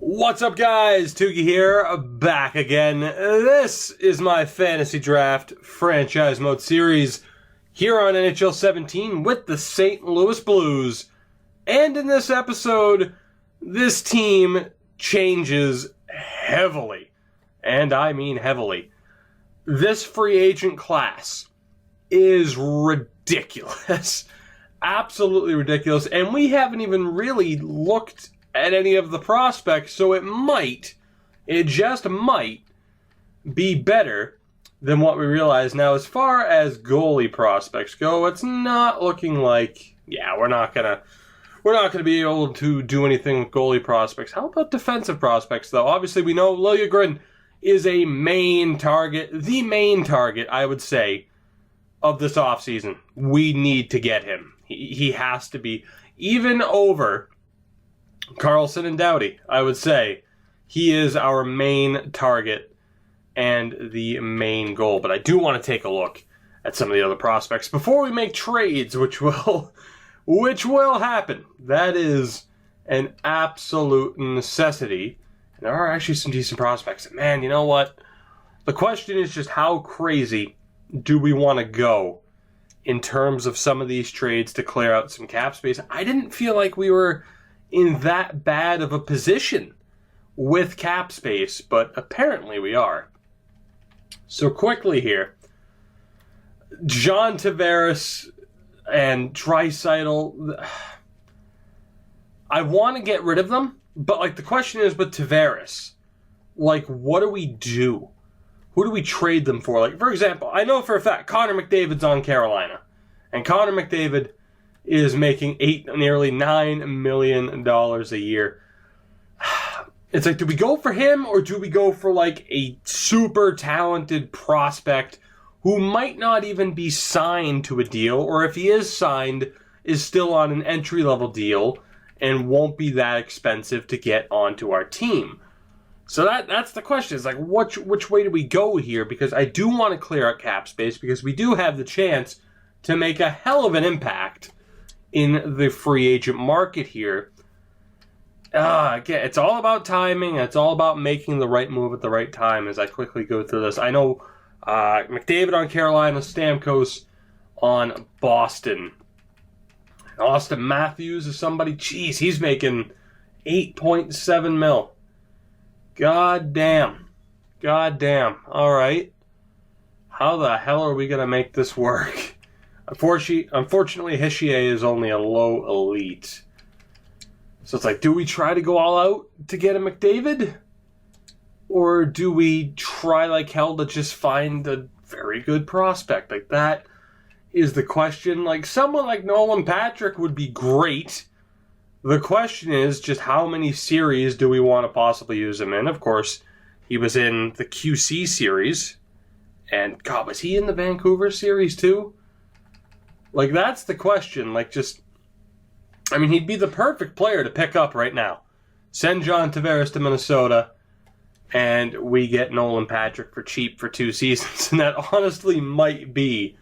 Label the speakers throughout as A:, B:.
A: What's up, guys? Tugi here, back again. This is my Fantasy Draft Franchise Mode series here on NHL 17 with the St. Louis Blues. And in this episode, this team changes heavily. And I mean heavily. This free agent class is ridiculous. Absolutely ridiculous. And we haven't even really looked at any of the prospects, so it just might be better than what we realize. Now, as far as goalie prospects go, it's not looking like, we're not gonna be able to do anything with goalie prospects. How about defensive prospects, though? Obviously, we know Liljegren is the main target, I would say, of this offseason. We need to get him. He has to be, even over Carlson and Doughty, I would say. He is our main target and the main goal. But I do want to take a look at some of the other prospects before we make trades, which will happen. That is an absolute necessity. And there are actually some decent prospects. Man, you know what? The question is just how crazy do we want to go in terms of some of these trades to clear out some cap space? I didn't feel like we were in that bad of a position with cap space, but apparently we are. So quickly here, John Tavares and Draisaitl, I want to get rid of them, but the question is with Tavares, what do we do? Who do we trade them for? For example, I know for a fact Connor McDavid's on Carolina, and Connor McDavid is making nearly $9 million a year. It's do we go for him or do we go for a super talented prospect who might not even be signed to a deal, or if he is signed, is still on an entry-level deal and won't be that expensive to get onto our team? So that's the question. Is which way do we go here? Because I do want to clear out cap space because we do have the chance to make a hell of an impact in the free agent market here. Again, it's all about timing. It's all about making the right move at the right time as I quickly go through this. I know McDavid on Carolina, Stamkos on Boston. Austin Matthews is somebody, he's making $8.7 million. God damn. All right. How the hell are we going to make this work? Unfortunately, Hischier is only a low elite. So it's do we try to go all out to get a McDavid? Or do we try like hell to just find a very good prospect? That is the question. Someone like Nolan Patrick would be great. The question is just how many series do we want to possibly use him in? Of course, he was in the QC series. And, God, was he in the Vancouver series too? That's the question. He'd be the perfect player to pick up right now. Send John Tavares to Minnesota, and we get Nolan Patrick for cheap for 2 seasons. And that honestly might be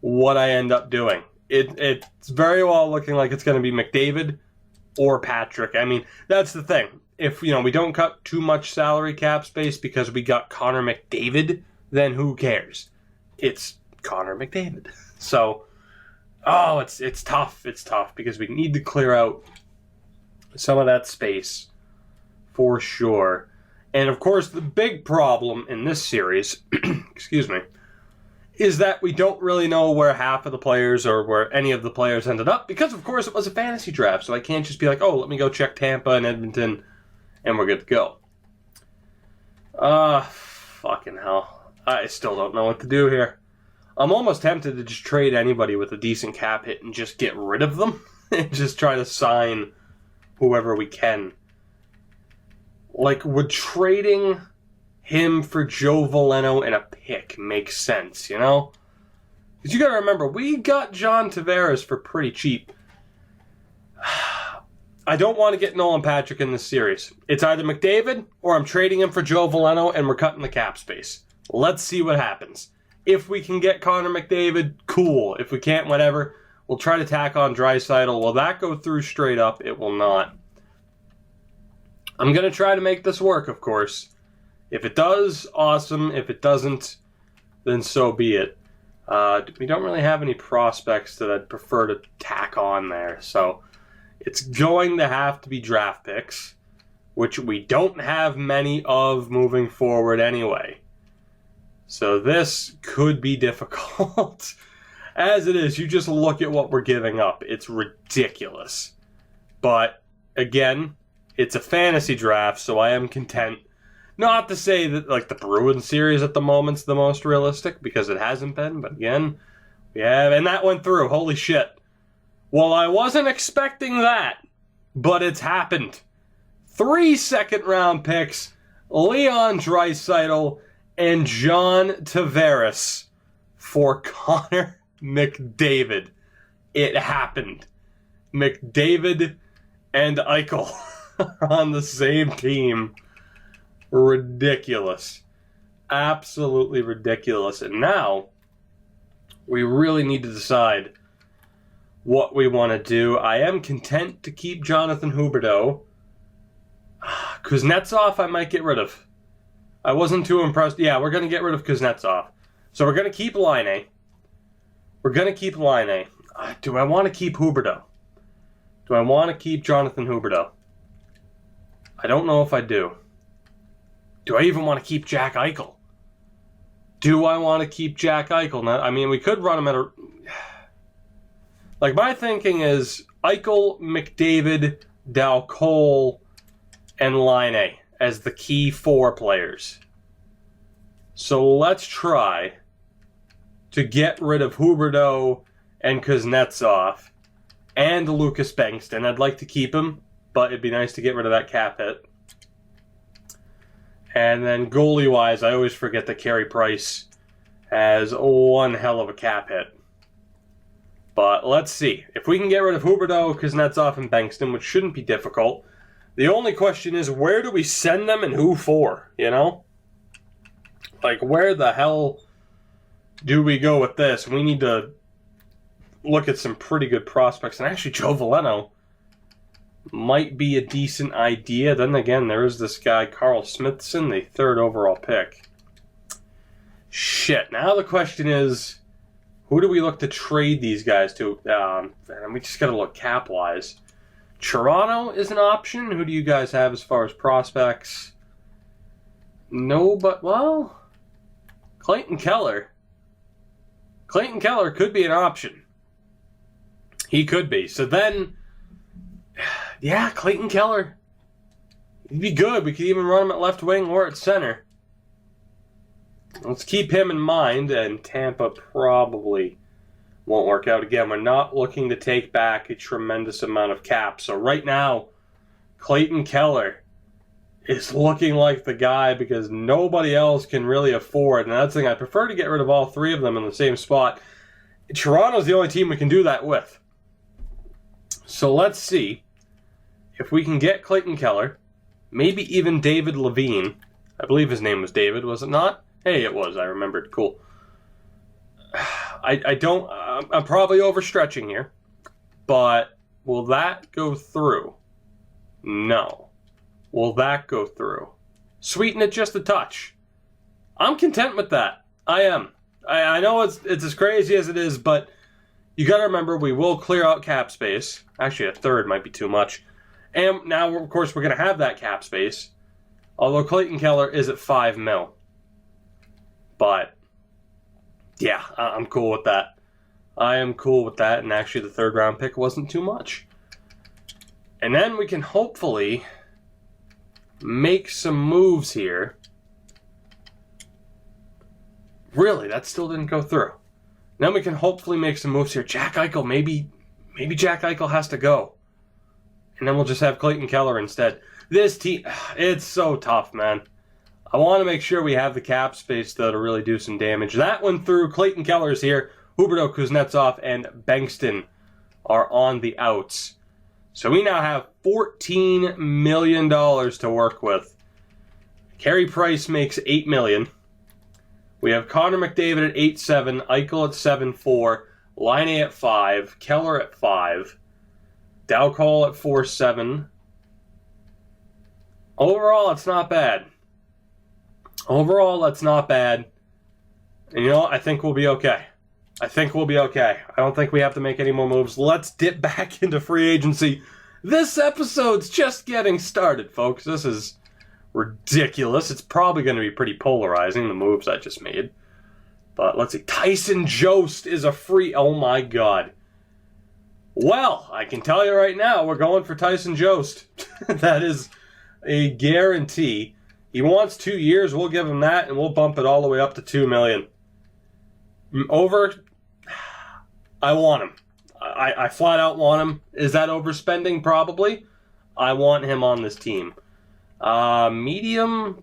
A: what I end up doing. It's very well looking like it's going to be McDavid or Patrick. That's the thing. If, we don't cut too much salary cap space because we got Connor McDavid, then who cares? It's Connor McDavid. So, it's tough. It's tough because we need to clear out some of that space for sure. And of course, the big problem in this series, excuse me, is that we don't really know where half of the players or where any of the players ended up because, of course, it was a fantasy draft. So I can't just be let me go check Tampa and Edmonton and we're good to go. Fucking hell. I still don't know what to do here. I'm almost tempted to just trade anybody with a decent cap hit and just get rid of them and just try to sign whoever we can. Would trading him for Joe Veleno and a pick make sense, Because you got to remember, we got John Tavares for pretty cheap. I don't want to get Nolan Patrick in this series. It's either McDavid or I'm trading him for Joe Veleno and we're cutting the cap space. Let's see what happens. If we can get Connor McDavid, cool. If we can't, whatever. We'll try to tack on Draisaitl. Will that go through straight up? It will not. I'm going to try to make this work, of course. If it does, awesome. If it doesn't, then so be it. We don't really have any prospects that I'd prefer to tack on there. So it's going to have to be draft picks, which we don't have many of moving forward anyway. So this could be difficult. As it is, you just look at what we're giving up. It's ridiculous. But again, it's a fantasy draft, so I am content. Not to say that like the Bruins series at the moment's the most realistic, because it hasn't been, but again, we have, and that went through. Holy shit. Well, I wasn't expecting that, but it's happened. 3 second-round picks, Leon Draisaitl and John Tavares for Connor McDavid. It happened. McDavid and Eichel are on the same team. Ridiculous. Absolutely ridiculous. And now, we really need to decide what we want to do. I am content to keep Jonathan Huberdeau. Kuznetsov I might get rid of. I wasn't too impressed. Yeah, we're going to get rid of Kuznetsov. So we're going to keep Laine. Do I want to keep Huberdeau? Do I want to keep Jonathan Huberdeau? I don't know if I do. Do I even want to keep Jack Eichel? Do I want to keep Jack Eichel? Now, I mean, we could run him at a... Like, my thinking is Eichel, McDavid, Dal Cole, and Laine as the key 4 players. So let's try to get rid of Huberdeau and Kuznetsov and Lucas Bengtsson. I'd like to keep him, but it'd be nice to get rid of that cap hit. And then goalie-wise, I always forget that Carey Price has one hell of a cap hit. But let's see. If we can get rid of Huberdeau, Kuznetsov, and Bengtsson, which shouldn't be difficult, the only question is, where do we send them and who for, you know? Like, where the hell do we go with this? We need to look at some pretty good prospects. And actually, Joe Veleno might be a decent idea. Then again, there is this guy, Carl Smithson, the 3rd overall pick. Shit. Now the question is, who do we look to trade these guys to? And we just got to look cap-wise. Toronto is an option. Who do you guys have as far as prospects? No, but, well, Clayton Keller. Clayton Keller could be an option. He could be. So then, yeah, Clayton Keller. He'd be good. We could even run him at left wing or at center. Let's keep him in mind, and Tampa probably won't work out. Again, we're not looking to take back a tremendous amount of cap. So right now, Clayton Keller is looking like the guy because nobody else can really afford. And that's the thing. I prefer to get rid of all 3 of them in the same spot. Toronto's the only team we can do that with. So let's see if we can get Clayton Keller, maybe even David Levine. I believe his name was David, was it not? Hey, it was. I remembered. Cool. I'm probably overstretching here, but will that go through? No. Will that go through? Sweeten it just a touch. I'm content with that. I am. I know it's as crazy as it is, but you got to remember we will clear out cap space. Actually, a 3rd might be too much. And now, of course, we're going to have that cap space. Although Clayton Keller is at $5 million. But, yeah, I'm cool with that. I am cool with that, and actually the 3rd round pick wasn't too much. And then we can hopefully make some moves here. Really, that still didn't go through. Then we can hopefully make some moves here. Jack Eichel, maybe Jack Eichel has to go. And then we'll just have Clayton Keller instead. This team, it's so tough, man. I want to make sure we have the cap space, though, to really do some damage. That one through. Clayton Keller's here. Huberdeau, Kuznetsov, and Bengtsson are on the outs. So we now have $14 million to work with. Carey Price makes $8 million. We have Connor McDavid at 8.7, Eichel at 7.4, Laine at 5, Keller at 5, Dal Cole at 4.7, Overall, it's not bad. Overall, that's not bad. And you know what? I think we'll be okay. I don't think we have to make any more moves. Let's dip back into free agency. This episode's just getting started, folks. This is ridiculous. It's probably going to be pretty polarizing, the moves I just made. But let's see. Tyson Jost is a free... Oh, my God. Well, I can tell you right now, we're going for Tyson Jost. That is a guarantee. He wants 2 years. We'll give him that, and we'll bump it all the way up to $2 million. Over... I want him. I flat out want him. Is that overspending? Probably. I want him on this team. Medium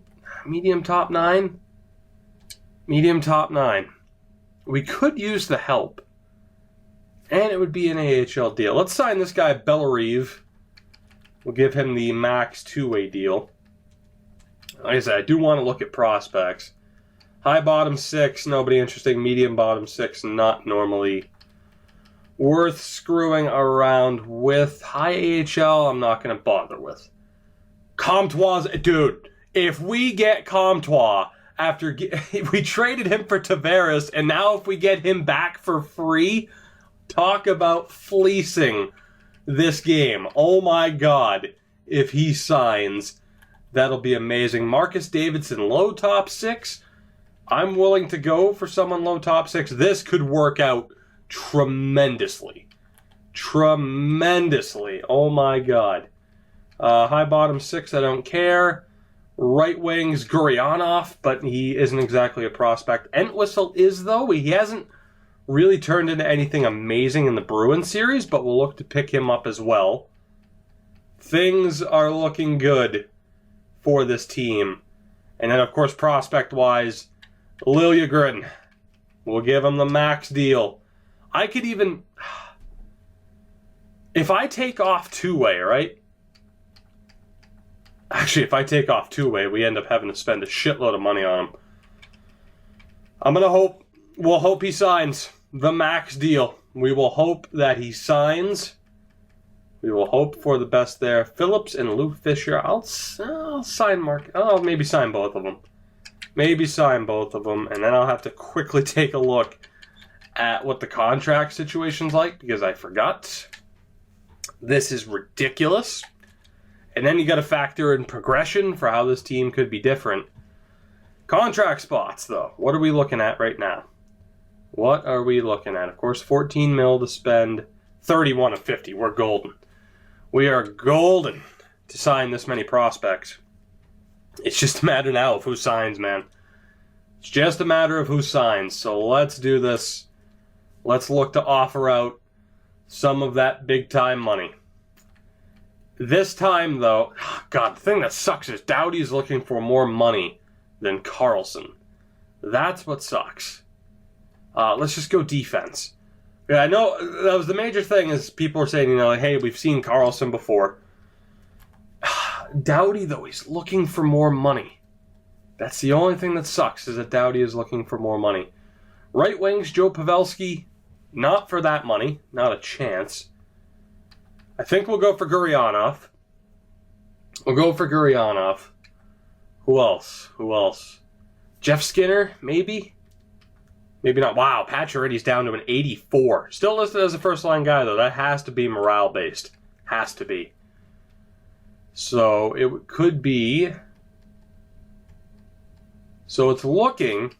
A: top 9. Medium top 9. We could use the help. And it would be an AHL deal. Let's sign this guy, Bellerive. We'll give him the max two-way deal. Like I said, I do want to look at prospects. High bottom 6, nobody interesting. Medium bottom 6, not normally worth screwing around with. High AHL, I'm not going to bother with. Comtois, dude, if we get Comtois after we traded him for Tavares, and now if we get him back for free, talk about fleecing this game. Oh my God, if he signs, that'll be amazing. Marcus Davidson, low top 6. I'm willing to go for someone low top 6. This could work out tremendously. Tremendously. Oh my God. High bottom 6, I don't care. Right wing's Guryanov, but he isn't exactly a prospect. Entwistle is, though. He hasn't really turned into anything amazing in the Bruins series, but we'll look to pick him up as well. Things are looking good for this team. And then, of course, prospect-wise, Liljegren. We'll give him the max deal. I could even... If I take off two-way, right? Actually, if I take off two-way, we end up having to spend a shitload of money on him. I'm going to hope... We'll hope he signs the max deal. We will hope that he signs. We will hope for the best there. Phillips and Lou Fisher. I'll sign Mark. I'll maybe sign both of them. Maybe sign both of them. And then I'll have to quickly take a look at what the contract situation's like, because I forgot. This is ridiculous. And then you got to factor in progression for how this team could be different. Contract spots, though. What are we looking at right now? What are we looking at? Of course, 14 mil to spend. 31 of 50. We're golden. We are golden to sign this many prospects. It's just a matter now of who signs, man. It's just a matter of who signs. So let's do this. Let's look to offer out some of that big-time money. This time, though, God, the thing that sucks is Doughty's looking for more money than Carlson. That's what sucks. Let's just go defense. Yeah, I know that was the major thing is people are saying, like, hey, we've seen Carlson before. Doughty, though, he's looking for more money. That's the only thing that sucks is that Doughty is looking for more money. Right wings, Joe Pavelski, not for that money. Not a chance. I think we'll go for Guryanov. Who else? Jeff Skinner, maybe? Maybe not. Wow, Pacioretty's down to an 84. Still listed as a first-line guy, though. That has to be morale-based. Has to be. So, it could be... So, it's looking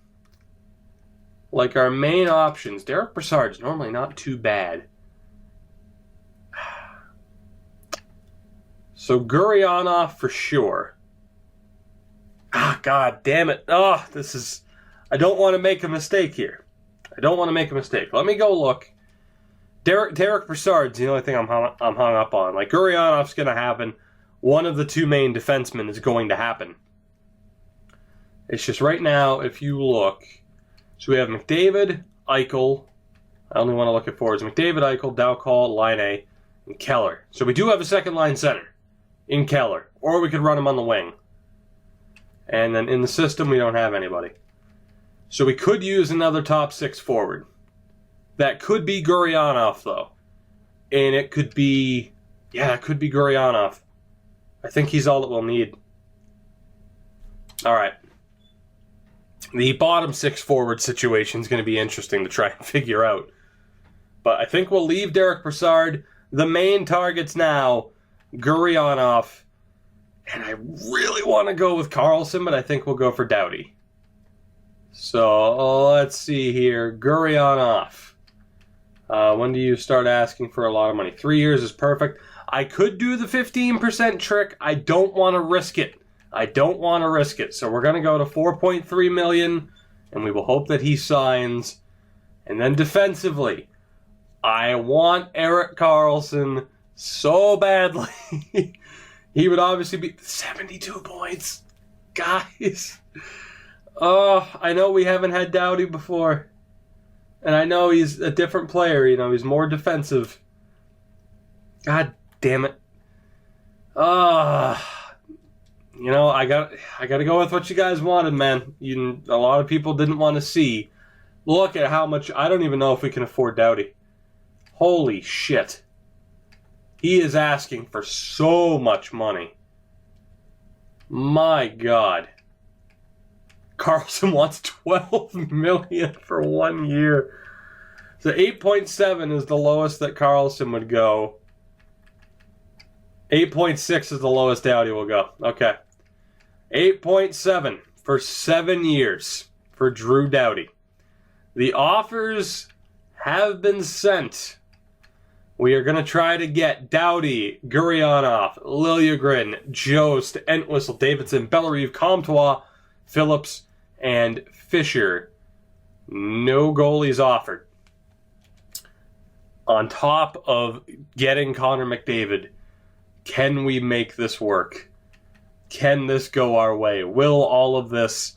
A: like our main options. Derek Brassard's normally not too bad. So, Guryanov for sure. God damn it. This is... I don't want to make a mistake here. Let me go look. Derek Brassard's the only thing I'm hung up on. Like, Guryanov's going to happen. One of the two main defensemen is going to happen. It's just right now, if you look... So we have McDavid, Eichel. I only want to look at forwards. McDavid, Eichel, Dowcall, Laine, and Keller. So we do have a second-line center in Keller. Or we could run him on the wing. And then in the system, we don't have anybody. So we could use another top 6 forward. That could be Guryanov, though. And it could be... Yeah, it could be Guryanov. I think he's all that we'll need. All right. The bottom 6 forward situation is going to be interesting to try and figure out. But I think we'll leave Derek Brassard. The main targets now, Gurianov. And I really want to go with Carlson, but I think we'll go for Doughty. So let's see here. Gurianov. When do you start asking for a lot of money? 3 years is perfect. I could do the 15% trick. I don't want to risk it. So we're going to go to $4.3 million, and we will hope that he signs. And then defensively, I want Erik Karlsson so badly. He would obviously be 72 points. Guys. Oh, I know we haven't had Doughty before. And I know he's a different player. He's more defensive. God damn it. I got to go with what you guys wanted, man. A lot of people didn't want to see. Look at how much. I don't even know if we can afford Doughty. Holy shit. He is asking for so much money. My God. Carlson wants $12 million for 1 year. So 8.7 is the lowest that Carlson would go. 8.6 is the lowest Doughty will go. Okay. 8.7 for 7 years for Drew Doughty. The offers have been sent. We are going to try to get Doughty, Gurianov, Liljegren, Jost, Entwistle, Davidson, Bellerive, Comtois, Phillips, and Fisher. No goalies offered. On top of getting Connor McDavid, can we make this work? Can this go our way? Will all of this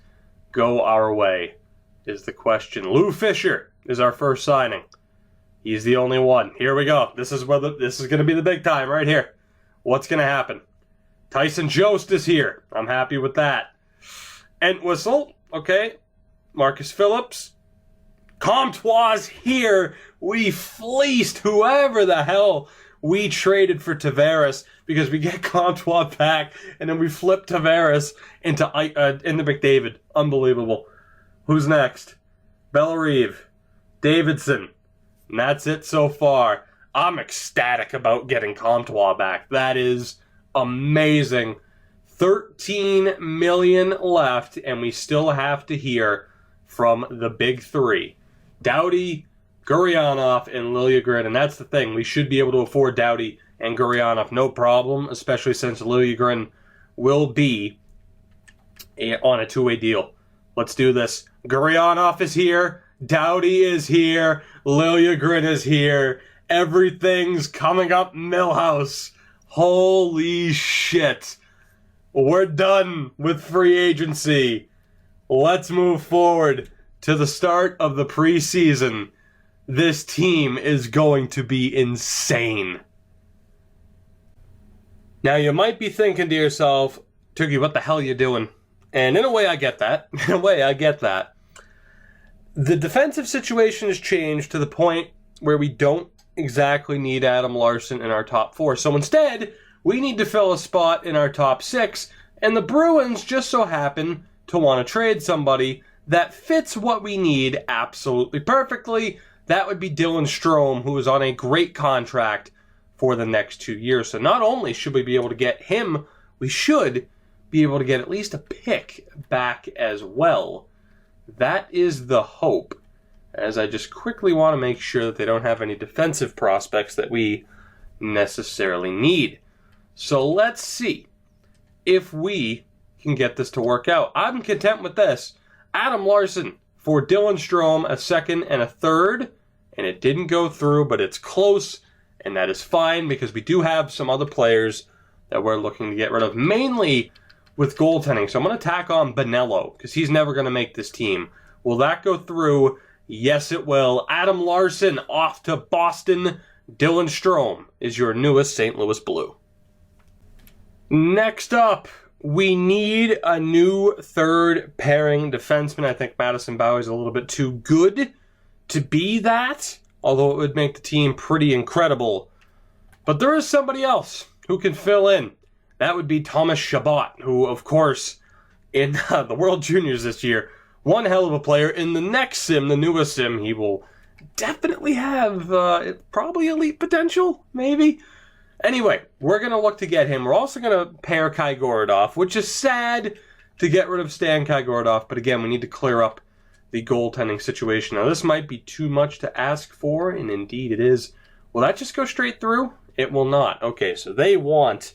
A: go our way? Is the question. Lou Fisher is our first signing. He's the only one. Here we go. This is going to be the big time right here. What's going to happen? Tyson Jost is here. I'm happy with that. Entwistle, okay. Marcus Phillips. Comtois here. We fleeced whoever the hell we traded for Tavares because we get Comtois back and then we flip Tavares into McDavid. Unbelievable. Who's next? Bellerive. Davidson. And that's it so far. I'm ecstatic about getting Comtois back. That is amazing. $13 million left, and we still have to hear from the big three. Doughty, Gurianov, and Liljegren. And that's the thing. We should be able to afford Doughty and Gurianov, no problem, especially since Liljegren will be on a two-way deal. Let's do this. Gurianov is here. Doughty is here. Liljegren is here. Everything's coming up Millhouse. Holy shit. We're done with free agency. Let's move forward to the start of the preseason. This team is going to be insane. Now, you might be thinking to yourself, Toogie, what the hell are you doing? And in a way, I get that. The defensive situation has changed to the point where we don't exactly need Adam Larsson in our top 4. So instead, we need to fill a spot in our top 6, and the Bruins just so happen to want to trade somebody that fits what we need absolutely perfectly. That would be Dylan Strome, who is on a great contract for the next 2 years. So not only should we be able to get him, we should be able to get at least a pick back as well. That is the hope, as I just quickly want to make sure that they don't have any defensive prospects that we necessarily need. So let's see if we can get this to work out. I'm content with this. Adam Larsson for Dylan Strome, a second and a third, and it didn't go through, but it's close, and that is fine because we do have some other players that we're looking to get rid of, mainly with goaltending. So I'm going to tack on Bonello because he's never going to make this team. Will that go through? Yes, it will. Adam Larsson off to Boston. Dylan Strome is your newest St. Louis Blue. Next up, we need a new third pairing defenseman. I think Madison Bowers is a little bit too good to be that, although it would make the team pretty incredible. But there is somebody else who can fill in. That would be Thomas Chabot, who, of course, in the World Juniors this year. One hell of a player. In the next sim, the newest sim, he will definitely have probably elite potential, maybe. Anyway, we're going to look to get him. We're also going to pair Kai Gorodov, which is sad to get rid of Stan Kai Gorodov, but again, we need to clear up the goaltending situation. Now, this might be too much to ask for, and indeed it is. Will that just go straight through? It will not. Okay, so they want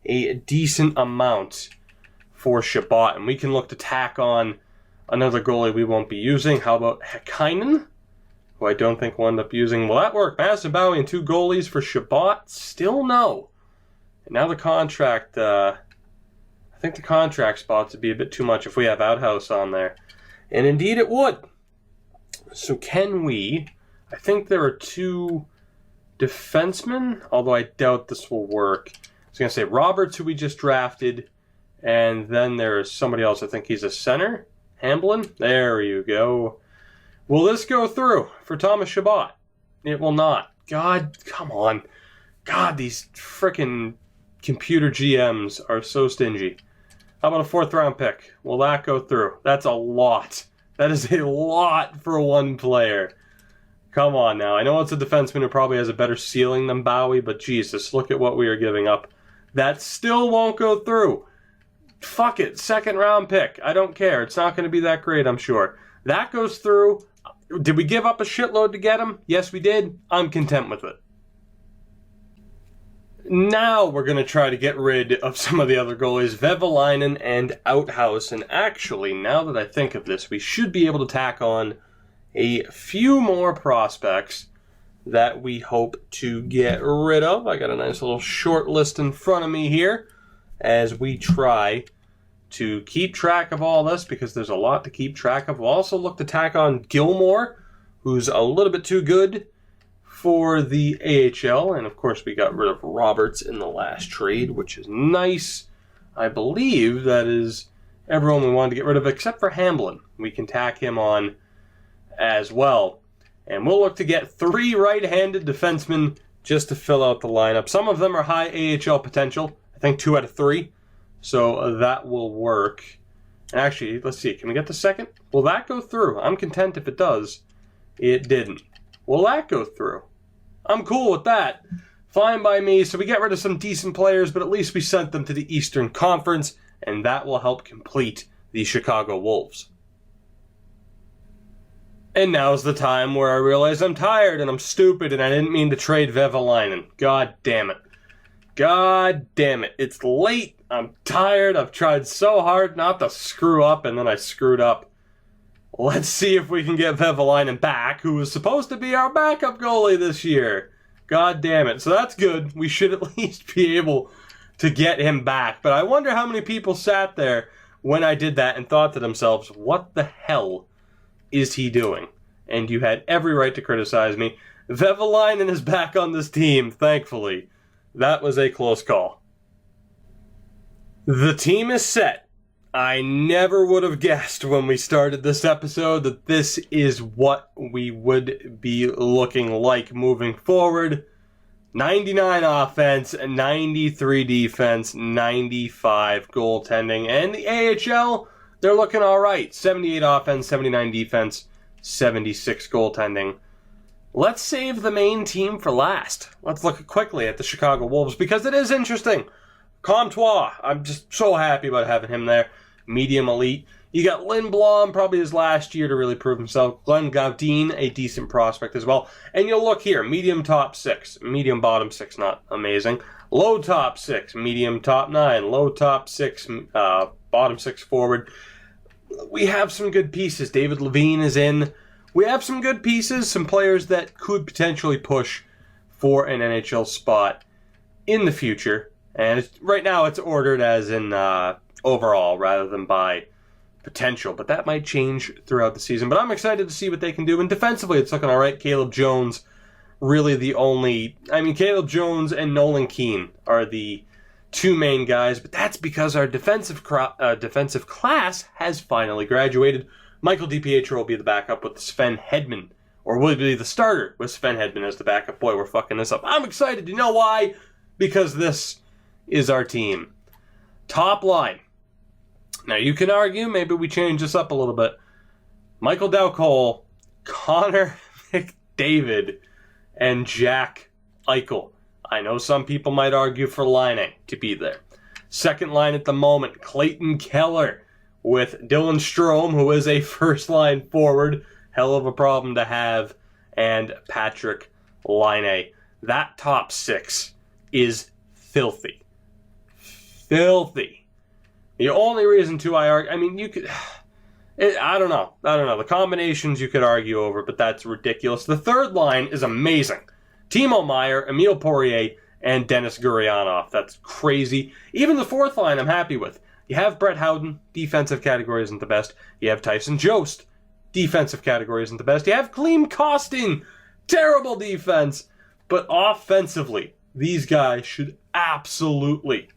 A: a decent amount for Shabbat, and we can look to tack on another goalie we won't be using. How about Häkkinen, who I don't think we'll end up using? Will that work? Madison Bowie and 2 goalies for Shabbat? Still no. And now the contract, I think the contract spots would be a bit too much if we have Outhouse on there. And indeed it would. So can we? I think there are 2 defensemen, although I doubt this will work. I was going to say Roberts, who we just drafted, and then there's somebody else. I think he's a center. Hamblin? There you go. Will this go through for Thomas Chabot? It will not. God, come on. God, these frickin' computer GMs are so stingy. How about a 4th round pick? Will that go through? That's a lot. That is a lot for one player. Come on now. I know it's a defenseman who probably has a better ceiling than Bowie, but Jesus, look at what we are giving up. That still won't go through. Fuck it. 2nd round pick. I don't care. It's not going to be that great, I'm sure. That goes through. Did we give up a shitload to get him? Yes, we did. I'm content with it. Now we're going to try to get rid of some of the other goalies, Vehviläinen and Outhouse. And actually, now that I think of this, we should be able to tack on a few more prospects that we hope to get rid of. I got a nice little short list in front of me here as we try to keep track of all this, because there's a lot to keep track of. We'll also look to tack on Gilmore, who's a little bit too good for the AHL. And of course, we got rid of Roberts in the last trade, which is nice. I believe that is everyone we wanted to get rid of except for Hamblin. We can tack him on as well. And we'll look to get 3 right-handed defensemen just to fill out the lineup. Some of them are high AHL potential. I think 2 out of 3. So that will work. And actually, let's see. Can we get the 2nd? Will that go through? I'm content if it does. It didn't. Will that go through? I'm cool with that. Fine by me. So we get rid of some decent players, but at least we sent them to the Eastern Conference, and that will help complete the Chicago Wolves. And now's the time where I realize I'm tired and I'm stupid and I didn't mean to trade Vehviläinen. God damn it. God damn it. It's late. I'm tired. I've tried so hard not to screw up, and then I screwed up. Let's see if we can get Vehviläinen back, who was supposed to be our backup goalie this year. God damn it. So that's good. We should at least be able to get him back. But I wonder how many people sat there when I did that and thought to themselves, what the hell is he doing? And you had every right to criticize me. Vehviläinen is back on this team, thankfully. That was a close call. The team is set. I never would have guessed when we started this episode that this is what we would be looking like moving forward. 99 offense, 93 defense, 95 goaltending. And the AHL, they're looking all right. 78 offense, 79 defense, 76 goaltending. Let's save the main team for last. Let's look quickly at the Chicago Wolves, because it is interesting. Comtois, I'm just so happy about having him there. Medium elite. You got Lindblom, probably his last year to really prove himself. Glenn Gaudin, a decent prospect as well. And you'll look here, medium top 6. Medium bottom 6, not amazing. Low top 6. Medium top 9. Low top 6. Bottom 6 forward. We have some good pieces. David Levine is in. We have some good pieces, some players that could potentially push for an NHL spot in the future. And right now it's ordered as in overall rather than by potential. But that might change throughout the season. But I'm excited to see what they can do. And defensively, it's looking all right. Caleb Jones, really the only... I mean, Caleb Jones and Nolan Keane are the 2 main guys. But that's because our defensive class has finally graduated. Michael DiPietro will be the backup with Sven Hedman. Or will be the starter with Sven Hedman as the backup. Boy, we're fucking this up. I'm excited. You know why? Because this is our team. Top line. Now, you can argue, maybe we change this up a little bit. Michael Dow Cole, Connor McDavid, and Jack Eichel. I know some people might argue for Laine to be there. Second line at the moment, Clayton Keller with Dylan Strome, who is a first-line forward. Hell of a problem to have. And Patrick Laine. That top six is filthy. Filthy. The only reason I argue, I mean, you could, I don't know. The combinations you could argue over, but that's ridiculous. The third line is amazing. Timo Meier, Emile Poirier, and Denis Gurianov. That's crazy. Even the fourth line I'm happy with. You have Brett Howden, defensive category isn't the best. You have Tyson Jost, defensive category isn't the best. You have Klim Kostin, terrible defense. But offensively, these guys should absolutely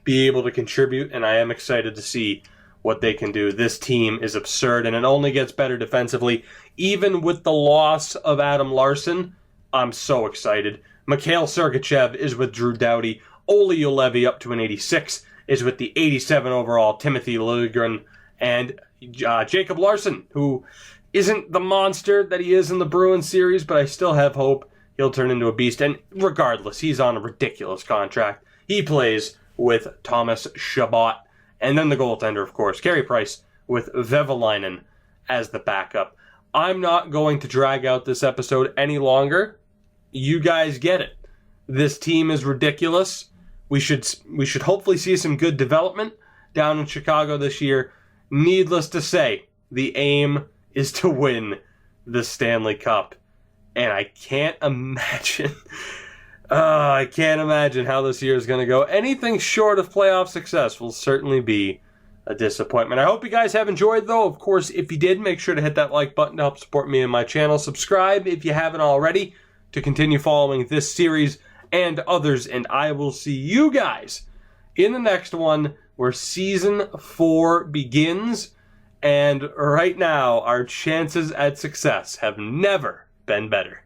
A: be able to contribute, and I am excited to see what they can do. This team is absurd, and it only gets better defensively. Even with the loss of Adam Larson, I'm so excited. Mikhail Sergachev is with Drew Doughty. Ole Ulevi up to an 86 is with the 87 overall Timothy Liljegren. And Jacob Larson, who isn't the monster that he is in the Bruins series, but I still have hope he'll turn into a beast. And regardless, he's on a ridiculous contract. He plays with Thomas Chabot. And then the goaltender, of course, Carey Price with Vevalainen as the backup. I'm not going to drag out this episode any longer. You guys get it. This team is ridiculous. We should hopefully see some good development down in Chicago this year. Needless to say, the aim is to win the Stanley Cup. And I can't imagine how this year is going to go. Anything short of playoff success will certainly be a disappointment. I hope you guys have enjoyed, though. Of course, if you did, make sure to hit that like button to help support me and my channel. Subscribe if you haven't already to continue following this series and others. And I will see you guys in the next one where Season 4 begins. And right now, our chances at success have never been better.